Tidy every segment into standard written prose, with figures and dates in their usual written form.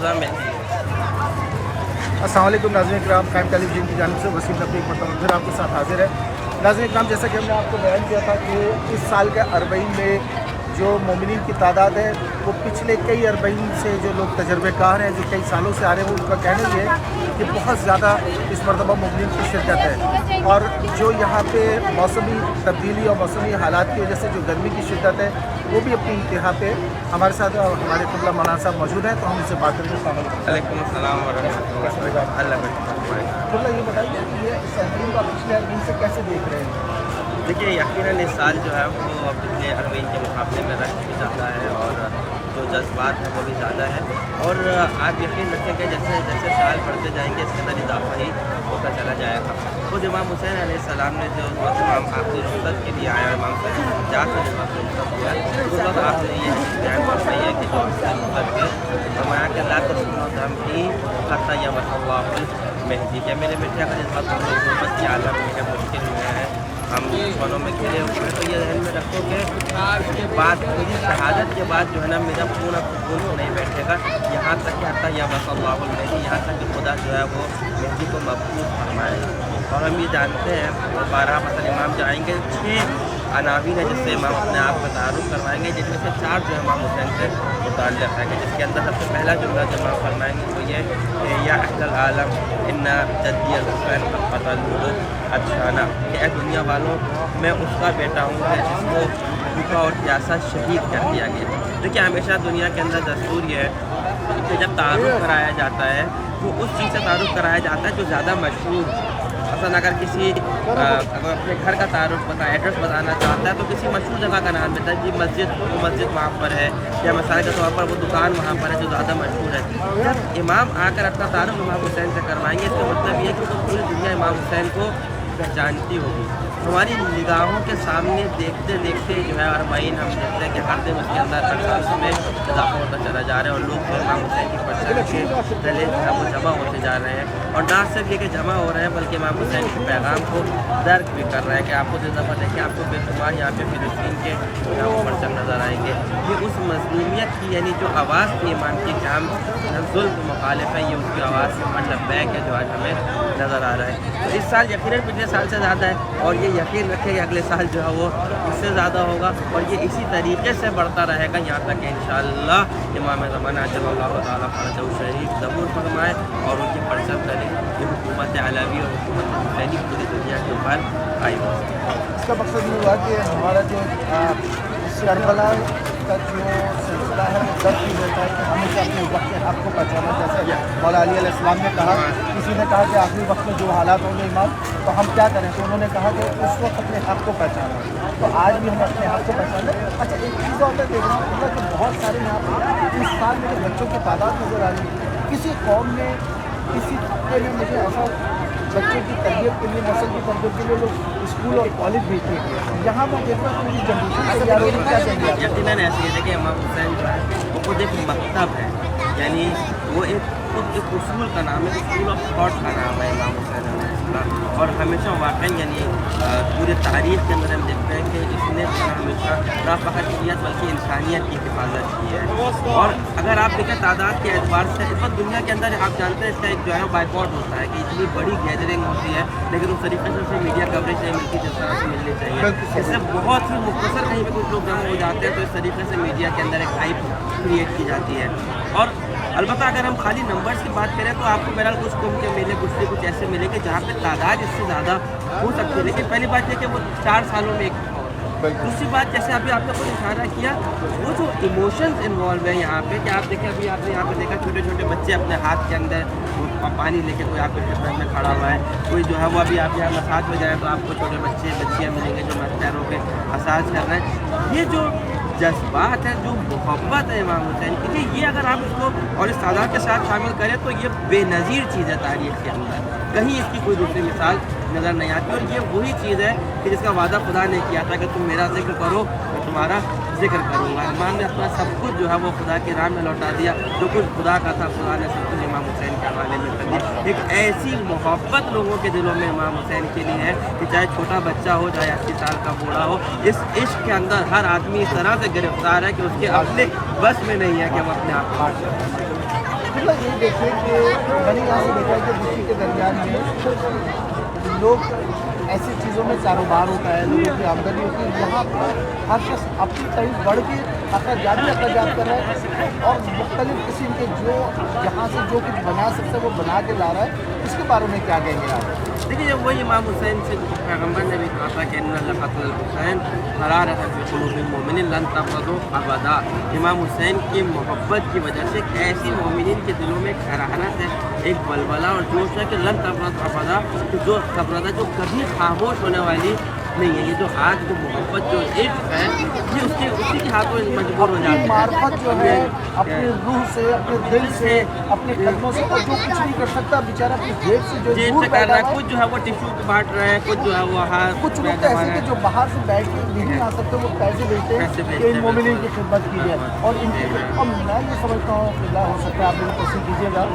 अस्सलाम वालेकुम नाज़रीन इकराम, प्राइम टेलीविज़न की जानिब से वसीम नबी एक मरतबा फिर आपके साथ हाजिर है। नाज़रीन इकराम, जैसा कि हमने आपको बयान किया था कि इस साल के अरबईन में जो मोमिनीन की तादाद है वो पिछले कई अरबईन से जो लोग तजर्बेकार हैं, जो कई सालों से आ रहे हैं, वो उनका कहना ये है कि बहुत ज़्यादा इस मरतबा मोमिनीन की शिरकत है। और जो यहाँ पे मौसमी तब्दीली और मौसमी हालात की वजह से जो गर्मी की शिद्दत है वो भी अपनी इंतहा पे। हमारे साथ हमारे क़िबला मौलाना साहब मौजूद हैं, तो हम इनसे बात करेंगे। वालेकुम अस्सलाम क़िबला, ये बताइए कि ये इस अरबईन को पिछले अरबईन से कैसे देख रहे हैं? देखिए, यकीनन इस साल जो है वो पिछले अरबईन के मुकाबले में रश भी ज़्यादा है और जो जज्बात है वो भी ज़्यादा है। और आप यकीन रखें कि जैसे जैसे साल बढ़ते जाएंगे इसके अंदर इजाफा ही होता चला जाएगा। खुद इमाम हुसैन अलैहिस्सलाम ने जो इमाम आखिरी रुखसत के लिए आया, इमाम सज्जाद ने जब आखिरी रुखसत किया, उस वक्त आपने ये बयान फरमाया है कि जो रुखसत के फरमाया कि ला तस्म ही हत्ता यमसल्लाहुल मेहदी, कि मेरे बेटे का जज्बा गुरबत के आलम में है, मुश्किल में है, हम सोनों में घिरे हुए हैं। तो ये ध्यान में रखो कि उसके बाद मेरी शहादत के बाद जो है ना मेरा पूरा सुकून नहीं बैठेगा, यहाँ तक कि हत्ता यमसल्लाहुल मेहदी, यहाँ तक कि खुदा जो है वो मेहदी को मबूस फरमाएगा। और हम ये जानते हैं 12 मतलब इमाम जो आएंगे 6 अनावीन है जिससे इमाम अपने आप का तारुफ करवाएंगे, जिसमें से 4 जो इमाम हुसैन से मुताल्लिक़ है, जिसके अंदर सबसे पहला जुमला जो इमाम फरमाएंगे वो ये या अहल आलम इन्ना जद्दी हुसैन क़तलूहु अदशाना, कि ए दुनिया वालों मैं उसका बेटा हूँ जिसको भूखा और प्यासा शहीद कर दिया गया। देखिए, हमेशा दुनिया के अंदर दस्तूर ये है कि जब तारुफ कराया जाता है तो उस चीज़ से तारुफ कराया जाता है जो ज़्यादा मशहूर। मसलन अगर किसी अगर अपने घर का तारुफ एड्रेस बताना चाहता है तो किसी मशहूर जगह का नाम देता है कि मस्जिद वहाँ पर है, या मिसाल के तौर पर वो दुकान वहाँ पर है जो ज़्यादा मशहूर है। जब इमाम आकर अपना तारुफ इमाम हुसैन से करवाएंगे, इसका मतलब ये है कि पूरी दुनिया इमाम हुसैन को पहचानती होगी। हमारी निगाहों के सामने देखते देखते जो है अरबईन हम देखते हैं कि हर दिन उसके अंदर हर साल में इजाफा होता चला जा रहा है और लोग जो इमाम हुसैन की परचम के तले जो है वो जमा होते जा रहे हैं। और ना सिर्फ ये कि जमा हो रहे हैं बल्कि इमाम हुसैन के पैगाम को दर्क भी कर रहे हैं कि आपको जिस दफ़ा देखें आपको बेशुमार यहाँ पे फिलिस्तीन के परचम नज़र आएंगे। ये उस मज़लूमियत की यानी जो आवाज़ थी इमाम की कि हम जुल्म के मुखालिफ है, ये उसकी आवाज़ से मतलब बैक है जो आज हमें नज़र आ रहा है। तो इस साल यकीनन पिछले साल से ज़्यादा है और ये यकीन रखें कि अगले साल जो है वो इससे ज़्यादा होगा और ये इसी तरीके से बढ़ता रहेगा यहाँ तक कि इंशाअल्लाह इमाम ज़माना अज्जलल्लाहु ताला फ़रजहु शरीफ ज़बूर फरमाए और उनकी परचम करें कि हुकूमत अलवी और हुकूमत हुसैनी पूरी दुनिया के ऊपर आई हो। इसका मकसद ये हुआ कि हमारा जो करबला का जो सिलसिला है वो दर्ज भी होता है कि हमेशा अपने वक्त के हक़ को पहचाना। जैसे मौला अली अलैहिस्सलाम ने कहा, किसी ने कहा कि आखिरी वक्त में जो हालात होंगे इमाम तो हम क्या करें, तो उन्होंने कहा कि उस वक्त अपने हक़ को पहचाना। तो आज भी हम अपने हक़ को पहचानें। अच्छा, एक चीज़ और मैं देख रहा हूँ कि बहुत सारे यहाँ पर इस साल में बच्चों की तादाद नज़र आ रही है। किसी कौम में किसी तबके में मुझे ऐसा बच्चों की तरबियत के लिए, नस्ल की तरबियत के लिए लोग स्कूल और कॉलेज भेजते हैं। यहाँ मैं देख रहा हूँ कि जनरेशन तैयार हो रही है। क्या चाहिए? यकीनन ऐसी है कि इमाम हुसैन जो है वो खुद एक मकतब है, यानी वो एक उसूल का नाम है, स्कूल ऑफ थॉट का नाम है इमाम हुसैन अलैहिस्सलाम। और हमेशा वाक़ई यानी पूरे तारीख़ के अंदर हम देखते हैं कि इसने हमेशा ना फ़क़त शरीयत बल्कि इंसानियत की हिफाजत की है। और अगर आप देखें तादाद के एतबार से इस वक्त दुनिया के अंदर आप जानते हैं इसका एक जो है बाइकआउट होता है कि इतनी बड़ी गैदरिंग होती है लेकिन उस तरीके से मीडिया कवरेज नहीं मिलती जिस तरह से मिलनी चाहिए। इससे बहुत ही मुख्तसर कहीं पर कुछ लोग जमा हो जाते हैं तो इस तरीके से मीडिया के अंदर एक हाइप क्रिएट की जाती है। और अलबत्ता अगर हम खाली नंबर्स की बात करें तो आपको बहरहाल कुछ कुम के मेले कुछ ऐसे मिलेंगे जहाँ पे तादाद इससे ज़्यादा हो सकती है। लेकिन पहली बात यह कि वो 4 सालों में एक। दूसरी बात, जैसे अभी आपने कुछ इशारा किया, वो जो इमोशंस इन्वॉल्व है यहाँ पे कि आप देखें अभी आपने यहाँ पे देखा छोटे छोटे बच्चे अपने हाथ के अंदर पानी लेके कोई आपके खिदमत में खड़ा हुआ है, कोई जो है वो अभी आप यहाँ मसाज में जाएँ तो आपको छोटे बच्चियाँ मिलेंगे जो पैरों पे मसाज कर रहे हैं। ये जो जज्बात है, जो मोहब्बत है इमाम हुसैन के लिए, ये अगर आप इसको और इस तादाद के साथ शामिल करें तो ये बेनज़ीर चीज़ है तारीख़ के अंदर, कहीं इसकी कोई दूसरी मिसाल नज़र नहीं आती। और ये वही चीज़ है कि जिसका वादा खुदा ने किया था कि तुम मेरा जिक्र करो मैं तुम्हारा जिक्र करूँगा। इमाम ने अपना सब कुछ जो है वो खुदा की राह में लौटा दिया, जो कुछ खुदा का था खुदा ने सब कुछ इमाम हुसैन के हवाले में कर दिया। एक ऐसी मोहब्बत लोगों के दिलों में इमाम हुसैन के लिए है कि चाहे छोटा बच्चा हो चाहे 80 साल का बूढ़ा हो, इस इश्क के अंदर हर आदमी इस तरह से गिरफ्तार है कि उसके अपने बस में नहीं है कि वो अपने आप को मतलब ये देखिए कि मैंने यहाँ से देखा है कि दुखी के दरमियान में लोग ऐसी चीज़ों में कारोबार होता है, लोगों की आमदनी होती है, यहाँ पर हर शख्स अपनी कहीं बढ़ के अखराजात कर रहा है और मुख्तलिफ किस्म के जो यहाँ से जो कुछ बना सकता है वो बना के ला रहा है। इसके बारे में क्या कहेंगे आप? देखिए जब वही इमाम हुसैन से पैगम्बर ने भी कहा था कि हुसैन हरारत मोमिन लन तबदो अबदा, इमाम हुसैन की मोहब्बत की वजह से कैसी मोमिन के दिलों में एक हरारत है, एक बलबला और जोश है कि लन तबदो अबदा, तो जो तबरदा जो कभी खामोश होने वाली नहीं है। ये जो आज जो मोहब्बत जो इश्क है ये उसी के हाथों में मजबूर हो जाती है। मार्फत जो है अपनी रूह से, अपने दिल से, अपने कदमों से, और जो कुछ नहीं कर सकता बेचारा अपनी जेब से जो जेब से कर रहा है, कुछ जो है वो टिश्यू बांट रहे हैं, कुछ जो है वो कुछ लोग तो ऐसे कि जो बाहर से बैठ के नहीं आ सकते वो पैसे देते हैं कि इन मोमिनीन की खिदमत की जाए। और इनकी अब मैं ये समझता हूँ खुदा हो सकता है आप लोग तस्वीर कीजिएगा,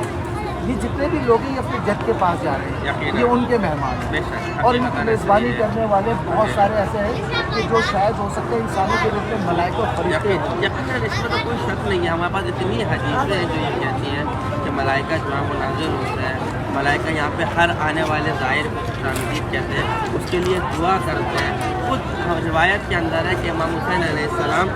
ये जितने भी लोग हैं ये अपने जज के पास जा रहे हैं, ये उनके मेहमान हैं और इनकी मेज़बानी करने वाले बहुत सारे ऐसे हैं कि जो शायद हो सकते हैं इंसानों के रूप में मलाइका और फरिश्ते हैं। यकीनन इसमें तो कोई शक नहीं है। हमारे पास इतनी हदीसें हैं जो ये कहती हैं कि मलाइका जो है वो नाज़िल होता है, मलाइका यहाँ पे हर आने वाले ज़ाहिर को खुशामदीद कहते हैं, उसके लिए दुआ करते हैं। खुद रिवायत के अंदर है कि इमाम हुसैन अलैहिस्सलाम,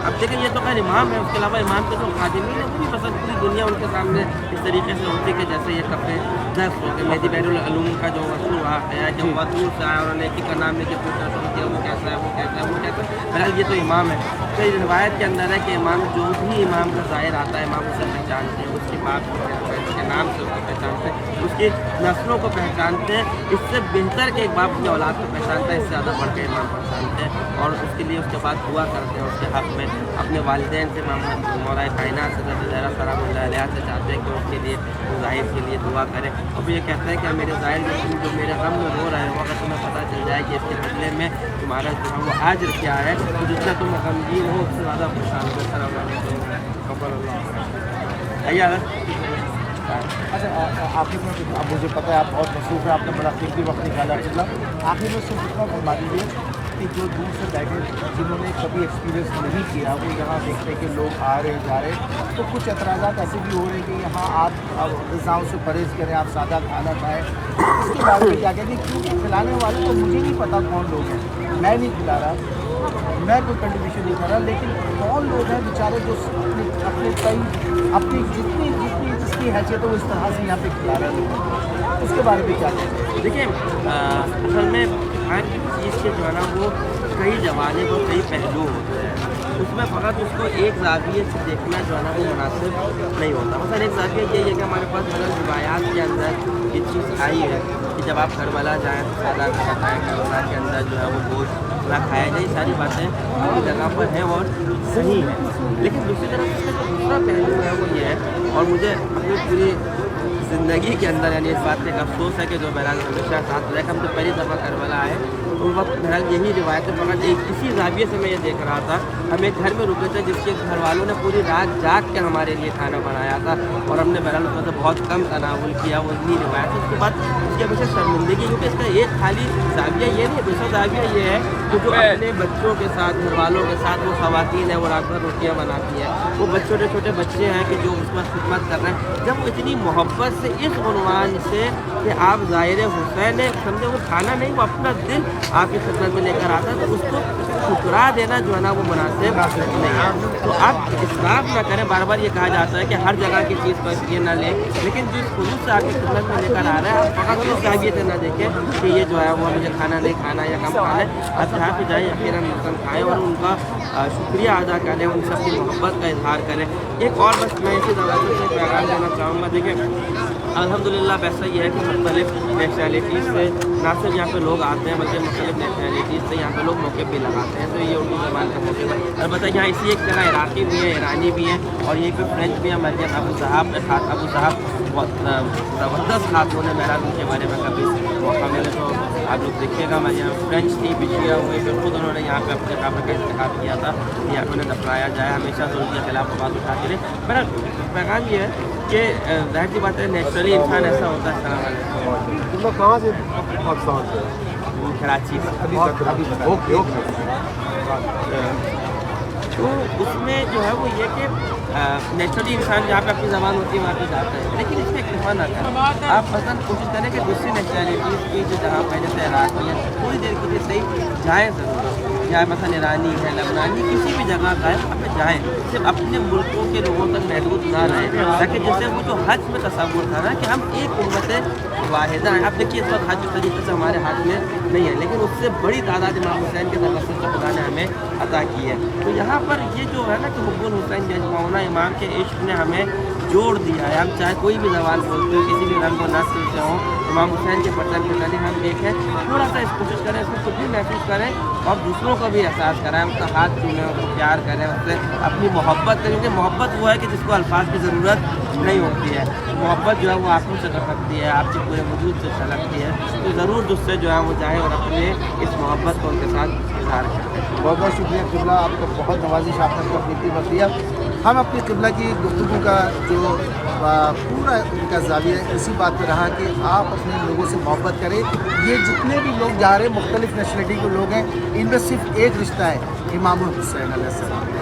अब देखिए ये तो खैर इमाम है, उसके अलावा इमाम के जो खादिमीन है वो भी पसंद पूरी दुनिया उनके सामने इस तरीके से होती है कि जैसे ये कपड़े दस्त हो गए। मेहदी बैरुल उलूम का जो मशहूर वाक़या है जब वतूर से आया उन्होंने एक का नाम लेके पूछना शुरू किया वो कैसा है, वो कैसा है, वो कैसा है। बहरहाल ये तो इमाम है। तो इस रिवायत के अंदर है कि इमाम जो भी इमाम का ज़ाहिर आता है इमाम उसे पहचानते हैं, उसके बाप को पहचानते हैं, उसके नाम से उसको पहचानते हैं, उसकी नस्लों को पहचानते हैं। इससे बेहतर के एक बाप की औलाद को पहचानता है, इससे ज़्यादा बढ़ के इमाम पहचानते हैं और उसके लिए उसके बाद दुआ करते हैं उसके हक़ में। अपने वालिदैन से मौलाए कायनात से ज़हरा सलामुल्लाह अलैहा से चाहते हैं कि उसके लिए ज़ाहिर के लिए दुआ करें। और फिर ये कहते हैं कि मेरे ज़ाहिर जो मेरे गम में रो रहे हो अगर तुम्हें पता चल जाए कि इसके बदले में तुम्हारा जो है वो आजर क्या है तो जितना तुम गमगीन हो उससे ज़्यादा परेशान हो। अच्छा आखिर में अब मुझे पता है आप बहुत मसरूफ़ है, आपने बड़ा कीमती वक्त निकाला है। आखिर में सिर्फ इतना फरमा दीजिए कि जो दूर से बैठे जिन्होंने कभी एक्सपीरियंस नहीं किया वो यहाँ देखते कि लोग आ रहे जा रहे, तो कुछ एतराज़ात ऐसे भी हो रहे हैं कि यहाँ आप ग़िज़ाओं से परहेज़ करें, आप सादा खाना खाएँ, इसके बारे में क्या कहेंगे? क्योंकि खिलाने वाले तो मुझे नहीं पता कौन लोग हैं, मैं नहीं खिला रहा, मैं कोई कंट्रीब्यूशन नहीं कर रहा, लेकिन कौन लोग हैं बेचारे जो अपने कई अपनी जितनी जिसकी हैसियत है वो इस तरह से यहाँ पे खिला रहे हैं, उसके बारे में क्या कहेंगे? देखिए असल में हर चीज़ के जो है ना वो कई जमाने को कई पहलू होते हैं, उसमें फ़कत उसको एक ज़ाविये से देखना जो है ना वो मुनासिब नहीं होता। मतलब एक ज़ाविया ये है कि हमारे पास मतलब रिवायात के अंदर ये चीज़ आई है कि जब आप करबला जाएँ तो सादा खाना खाएँ, करबला के अंदर जो है वो गोश्त ना खाया जाए, सारी बातें अपनी जगह पर हैं और सही है। लेकिन दूसरी तरफ इसका जो दूसरा पहलू है वो ये है और मुझे अपनी पूरी ज़िंदगी के अंदर यानी इस बात का एक अफसोस है कि जो बहरहाल हमेशा साथ रह हम जब पहली दफ़ा करबला आए उस वक्त बहरहाल यही रिवायतें फ़कत इसी ज़ाविये से मैं ये देख रहा था। हम एक घर में रुके थे जिसके घर वालों ने पूरी रात जाग के हमारे लिए खाना बनाया था और हमने बहरहाल उसमें से बहुत कम तनावुल किया, वो इतनी रिवायत है। उसके बाद उसकी हमेशा शर्मिंदगी, क्योंकि इसका एक खाली ज़ाविया ये नहीं, दूसरा ज़ाविया ये है कि जो अपने बच्चों के साथ घर वालों के साथ वो ख़वातीन है वो रात भर रोटियाँ बनाती हैं, वो छोटे छोटे बच्चे हैं कि जो उसमें खिदमत कर रहे हैं, जब वो इतनी मोहब्बत से इस उन्वान से कि आप ज़ाहिर हुसैन है समझे वो खाना नहीं वो अपना दिल आपकी खिदमत में लेकर आता है, तो उसको ठुकरा देना जो है ना वो मुनासिब नहीं है। तो आप इसराफ ना करें। बार बार ये कहा जाता है कि हर जगह की चीज़ को इसलिए ना लें, लेकिन जिस खुलूस से आपकी खिदमत में लेकर आ रहा है आप फ़कत इस ज़ाविये से ना देखें कि ये जो है वो मुझे खाना नहीं खाना या कम खाना है। आप जहाँ पर जाएँ यकीनन मसलन खाएँ और उनका शुक्रिया अदा करें, उन सब की मोहब्बत का इजहार करें। एक और बस मैं इसी दवाई से पैगाम देना चाहूँगा। देखिए अल्हम्दुलिल्लाह वैसा ये है कि मुख्तलिफ नेशनलिटीज़ से ना सिर्फ यहाँ पे लोग आते हैं बल्कि मुख्तलिफ नेशनलिटीज़ से यहाँ पे लोग मौके पे लगाते हैं, तो ये उर्दू ज़बान के मौके पर अलबत्ता यहाँ इसी एक तरह इराक़ी भी है, ईरानी भी है और ये पे फ्रेंच भी है। मरियम अबू साहब ज़बरदस्त खातून है, बहरहाल उनके बारे में कभी मौका मिले तो आप लोग देखिएगा। मरियम फ्रेंच थी, बिछिया हुई, फिर खुद उन्होंने यहाँ पे अपने काबे का इंतखाब किया था कि उन्हें दफनाया जाए, हमेशा जुल्म के खिलाफ बात उठाते रहे। बहरहाल पैगाम ये है कि ज़ाहिर सी बात है नेचुरली इंसान ऐसा होता है। तुम लोग कहाँ से पाकिस्तान से? कराची से। Okay okay. تو اس میں جو ہے وہ یہ کہ نیچرلی انسان جہاں پہ اپنی زبان ہوتی ہے وہاں پہ جاتا ہے، لیکن اس میں اکتفا نہ کریں، آپ مثلاً کوشش کریں کہ دوسری نیشنلٹیز کی جو جہاں پہ جیسے عراقی ہے تھوڑی دیر کے لیے صحیح جائیں ضرور، یا مثلاً ایرانی ہے، لبنانی، کسی بھی جگہ کا ہے وہاں پہ جائیں، صرف اپنے ملکوں کے لوگوں تک محدود نہ رہیں، تاکہ جیسے وہ جو حج میں تصور تھا نا کہ ہم ایک امت واحدہ ہیں، اب دیکھیے اس وقت حج طریقے سے ہمارے ہاتھ میں نہیں ہے، لیکن اس سے بڑی تعداد امام حسین کے تبصر سے خدا نے ہمیں عطا کی ہے، تو یہاں پر یہ جو ہے نا کہ حب الحسین یجمعنا، امام کے عشق نے ہمیں جوڑ دیا ہے، ہم چاہے کوئی بھی زبان بولتے ہو، کسی بھی رنگ و نسل سے ہوں، امام حسین کے پرچم کے تلے ہم ایک ہیں، تھوڑا سا اس کوشش کریں، اس کو خود بھی محسوس کریں اور دوسروں کو بھی احساس کرائیں، ان کا ہاتھ چھوئیں، ان کو پیار کریں، اس سے اپنی محبت کریں، کیونکہ محبت وہ ہے کہ جس کو الفاظ کی ضرورت نہیں ہوتی ہے، محبت جو ہے وہ آنکھوں سے ٹپکتی ہے، آپ کے پورے وجود سے چھلکتی ہے، تو ضرور جس سے جو ہے وہ جائیں اور اپنے اس محبت کو ان کے ساتھ اظہار کریں۔ بہت بہت شکریہ قبلہ، آپ کا بہت نوازش، آپ نے اپنی قیمت دیا۔ ہم اپنی قبلہ کی گفتگو کا جو پورا ان کا زاویہ اسی بات پہ رہا کہ آپ اپنے لوگوں سے محبت کریں، یہ جتنے بھی لوگ جا رہے ہیں مختلف نیشنلٹی کے لوگ ہیں، ان میں صرف ایک رشتہ ہے، امام الحسین علیہ السلام،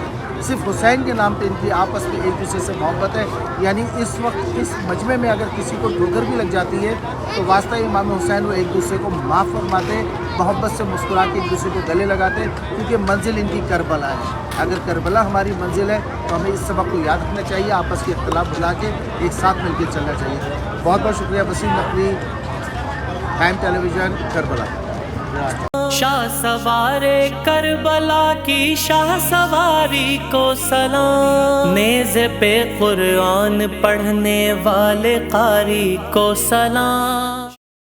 صرف حسین کے نام پہ ان کی آپس میں ایک دوسرے سے محبت ہے، یعنی اس وقت اس مجمع میں اگر کسی کو ٹھوکر بھی لگ جاتی ہے تو واسطہ امام حسین وہ ایک دوسرے کو معاف فرماتے ہیں، محبت سے مسکرا کے ایک دوسرے کو گلے لگاتے ہیں، کیونکہ منزل ان کی کربلا ہے، اگر کربلا ہماری منزل ہے تو ہمیں اس سبق کو یاد رکھنا چاہیے، آپس کے اختلاف بھلا کے ایک ساتھ مل کے چلنا چاہیے۔ بہت بہت شکریہ وسیم نقوی، ٹائم ٹیلی ویژن، کربلا۔ شاہ سوار کربلا کی شاہ سواری کو سلام، نیز پہ قرآن پڑھنے والے قاری کو سلام۔